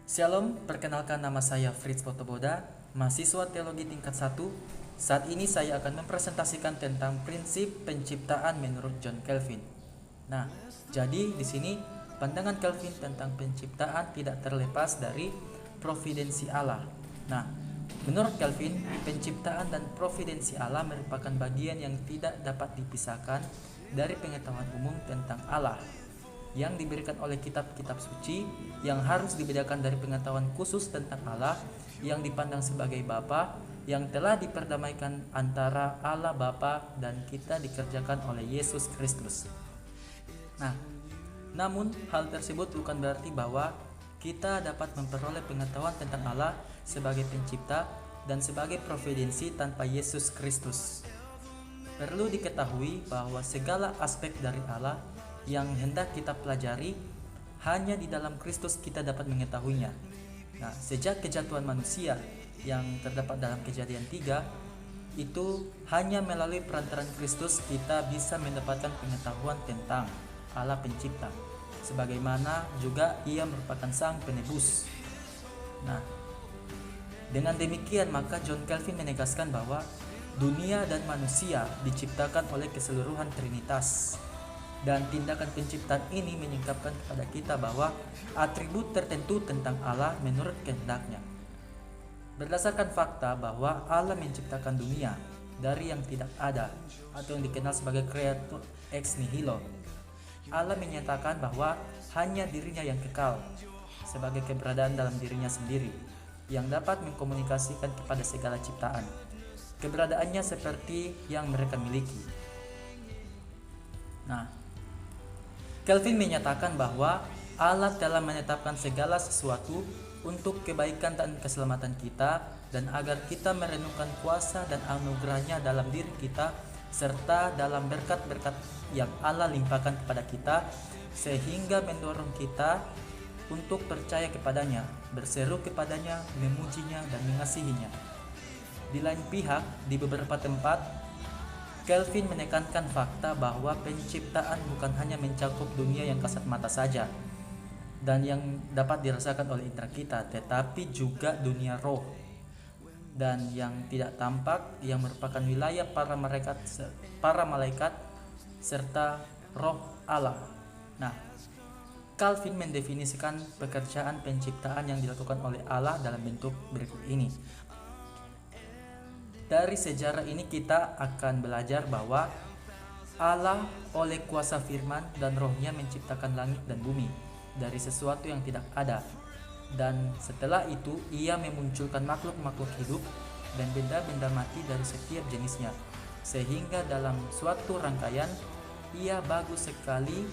Shalom, perkenalkan nama saya Fritz Potoboda, mahasiswa teologi tingkat 1. Saat ini saya akan mempresentasikan tentang prinsip penciptaan menurut John Calvin. Nah, jadi di sini pandangan Calvin tentang penciptaan tidak terlepas dari providensi Allah. Nah, menurut Calvin, penciptaan dan providensi Allah merupakan bagian yang tidak dapat dipisahkan dari pengetahuan umum tentang Allah yang diberikan oleh kitab-kitab suci, yang harus dibedakan dari pengetahuan khusus tentang Allah yang dipandang sebagai Bapa yang telah diperdamaikan antara Allah Bapa dan kita dikerjakan oleh Yesus Kristus. Nah, namun hal tersebut bukan berarti bahwa kita dapat memperoleh pengetahuan tentang Allah sebagai pencipta dan sebagai providensi tanpa Yesus Kristus. Perlu diketahui bahwa segala aspek dari Allah yang hendak kita pelajari hanya di dalam Kristus kita dapat mengetahuinya. Nah, sejak kejatuhan manusia yang terdapat dalam Kejadian 3, itu hanya melalui perantaran Kristus kita bisa mendapatkan pengetahuan tentang Allah pencipta, sebagaimana juga Ia merupakan sang penebus. Nah, dengan demikian maka John Calvin menegaskan bahwa dunia dan manusia diciptakan oleh keseluruhan Trinitas. Dan tindakan penciptaan ini menyingkapkan kepada kita bahwa atribut tertentu tentang Allah menurut kehendaknya. Berdasarkan fakta bahwa Allah menciptakan dunia dari yang tidak ada atau yang dikenal sebagai creator ex nihilo, Allah menyatakan bahwa hanya dirinya yang kekal sebagai keberadaan dalam dirinya sendiri yang dapat mengkomunikasikan kepada segala ciptaan. Keberadaannya seperti yang mereka miliki. Nah, Calvin menyatakan bahwa Allah telah menetapkan segala sesuatu untuk kebaikan dan keselamatan kita, dan agar kita merenungkan kuasa dan anugerahnya dalam diri kita serta dalam berkat-berkat yang Allah limpahkan kepada kita, sehingga mendorong kita untuk percaya kepadanya, berseru kepadanya, memujinya dan mengasihinya. Di lain pihak, di beberapa tempat Calvin menekankan fakta bahwa penciptaan bukan hanya mencakup dunia yang kasat mata saja dan yang dapat dirasakan oleh indera kita, tetapi juga dunia roh dan yang tidak tampak, yang merupakan wilayah para malaikat serta roh Allah. Nah, Calvin mendefinisikan pekerjaan penciptaan yang dilakukan oleh Allah dalam bentuk berikut ini. Dari sejarah ini kita akan belajar bahwa Allah oleh kuasa firman dan rohnya menciptakan langit dan bumi dari sesuatu yang tidak ada. Dan setelah itu ia memunculkan makhluk-makhluk hidup dan benda-benda mati dari setiap jenisnya. Sehingga dalam suatu rangkaian ia bagus sekali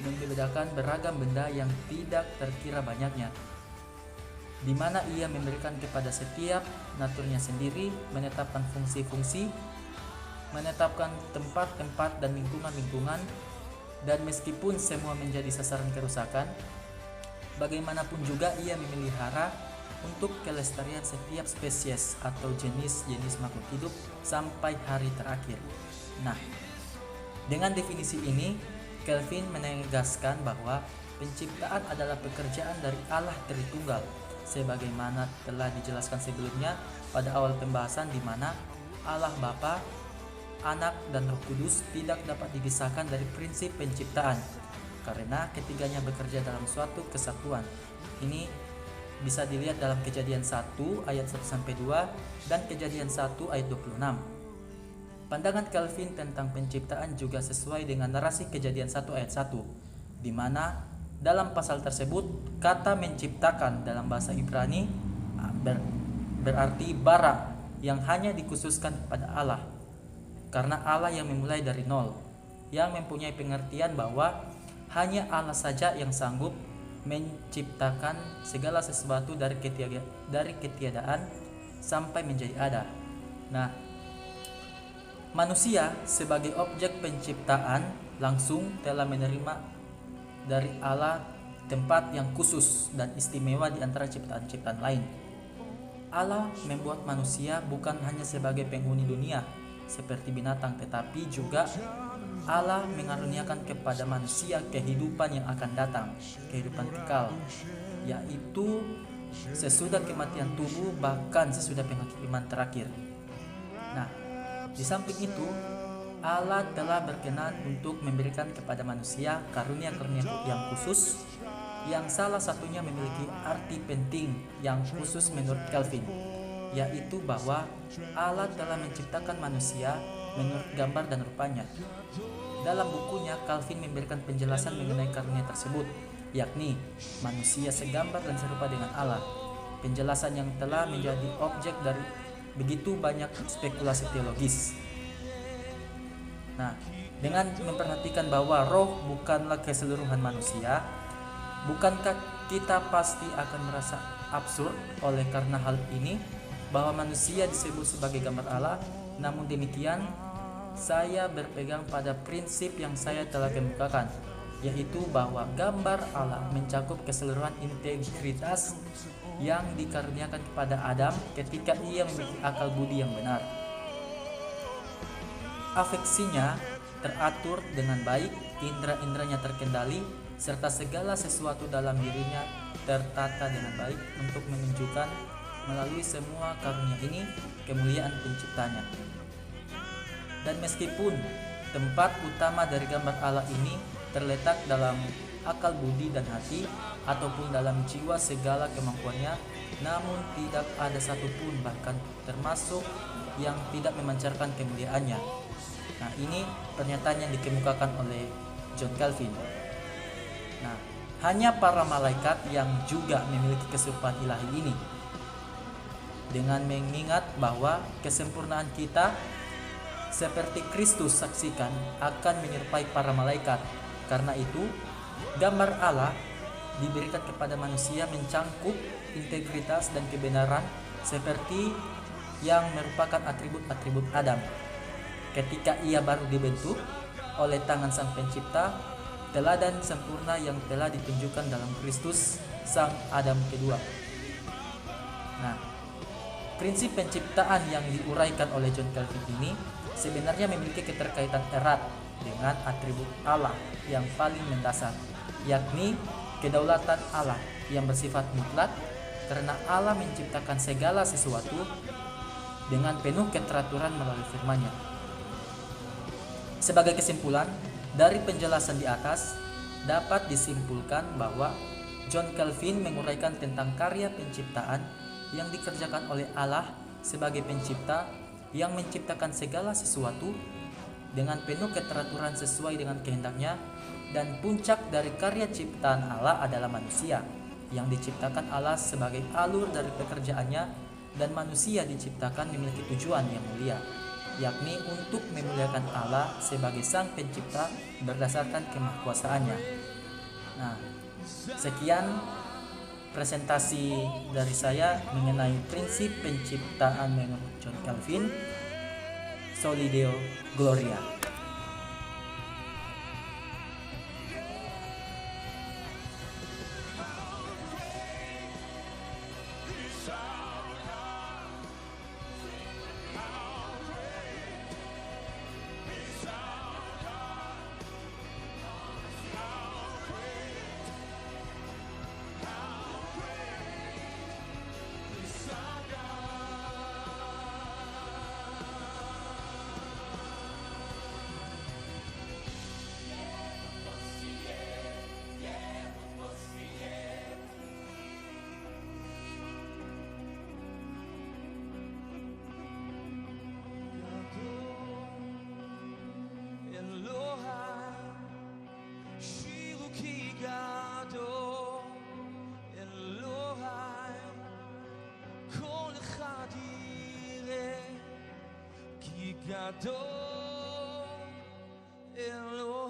membedakan beragam benda yang tidak terkira banyaknya, di mana ia memberikan kepada setiap naturnya sendiri, menetapkan fungsi-fungsi, menetapkan tempat-tempat dan lingkungan-lingkungan, dan meskipun semua menjadi sasaran kerusakan, bagaimanapun juga ia memelihara untuk kelestarian setiap spesies atau jenis-jenis makhluk hidup sampai hari terakhir. Nah, dengan definisi ini, Calvin menegaskan bahwa penciptaan adalah pekerjaan dari Allah Tritunggal, sebagaimana telah dijelaskan sebelumnya pada awal pembahasan, di mana Allah Bapa, Anak dan Roh Kudus tidak dapat dipisahkan dari prinsip penciptaan karena ketiganya bekerja dalam suatu kesatuan. Ini bisa dilihat dalam Kejadian 1 ayat 1-2 dan Kejadian 1 ayat 26. Pandangan Calvin tentang penciptaan juga sesuai dengan narasi Kejadian 1 ayat 1, di mana dalam pasal tersebut, kata menciptakan dalam bahasa Ibrani berarti bara, yang hanya dikhususkan kepada Allah. Karena Allah yang memulai dari nol, yang mempunyai pengertian bahwa hanya Allah saja yang sanggup menciptakan segala sesuatu dari ketiadaan sampai menjadi ada. Nah, manusia sebagai objek penciptaan langsung telah menerima dari Allah tempat yang khusus dan istimewa di antara ciptaan-ciptaan lain. Allah membuat manusia bukan hanya sebagai penghuni dunia seperti binatang, tetapi juga Allah mengaruniakan kepada manusia kehidupan yang akan datang, kehidupan kekal, yaitu sesudah kematian tubuh, bahkan sesudah penghakiman terakhir. Nah, di samping itu, Allah telah berkenan untuk memberikan kepada manusia karunia-karunia yang khusus, yang salah satunya memiliki arti penting yang khusus menurut Calvin, yaitu bahwa Allah telah menciptakan manusia menurut gambar dan rupanya. Dalam bukunya, Calvin memberikan penjelasan mengenai karunia tersebut, yakni manusia segambar dan serupa dengan Allah. Penjelasan yang telah menjadi objek dari begitu banyak spekulasi teologis. Nah, dengan memperhatikan bahwa roh bukanlah keseluruhan manusia, bukankah kita pasti akan merasa absurd oleh karena hal ini, bahwa manusia disebut sebagai gambar Allah? Namun demikian, saya berpegang pada prinsip yang saya telah kemukakan, yaitu bahwa gambar Allah mencakup keseluruhan integritas yang dikaruniakan kepada Adam ketika ia memiliki akal budi yang benar. Afeksinya teratur dengan baik, indera-inderanya terkendali, serta segala sesuatu dalam dirinya tertata dengan baik untuk menunjukkan melalui semua karunia ini kemuliaan penciptanya. Dan meskipun tempat utama dari gambar Allah ini terletak dalam akal budi dan hati ataupun dalam jiwa segala kemampuannya, namun tidak ada satupun, bahkan termasuk yang tidak memancarkan kemuliaannya. Nah, ini pernyataan yang dikemukakan oleh John Calvin. Nah, hanya para malaikat yang juga memiliki keserupaan ilahi ini. Dengan mengingat bahwa kesempurnaan kita seperti Kristus saksikan akan menyerupai para malaikat. Karena itu, gambar Allah diberikan kepada manusia mencangkup integritas dan kebenaran seperti yang merupakan atribut-atribut Adam. Ketika ia baru dibentuk oleh tangan Sang Pencipta, teladan sempurna yang telah ditunjukkan dalam Kristus Sang Adam kedua. Nah, prinsip penciptaan yang diuraikan oleh John Calvin ini sebenarnya memiliki keterkaitan erat dengan atribut Allah yang paling mendasar, yakni kedaulatan Allah yang bersifat mutlak, karena Allah menciptakan segala sesuatu dengan penuh keteraturan melalui firman-Nya. Sebagai kesimpulan dari penjelasan di atas, dapat disimpulkan bahwa John Calvin menguraikan tentang karya penciptaan yang dikerjakan oleh Allah sebagai pencipta yang menciptakan segala sesuatu dengan penuh keteraturan sesuai dengan kehendaknya, dan puncak dari karya ciptaan Allah adalah manusia yang diciptakan Allah sebagai alur dari pekerjaannya, dan manusia diciptakan memiliki tujuan yang mulia, yakni untuk memuliakan Allah sebagai Sang Pencipta berdasarkan kemahkuasaannya. Nah, sekian presentasi dari saya mengenai prinsip penciptaan menurut John Calvin. Soli Deo Gloria. Gadol Elohim.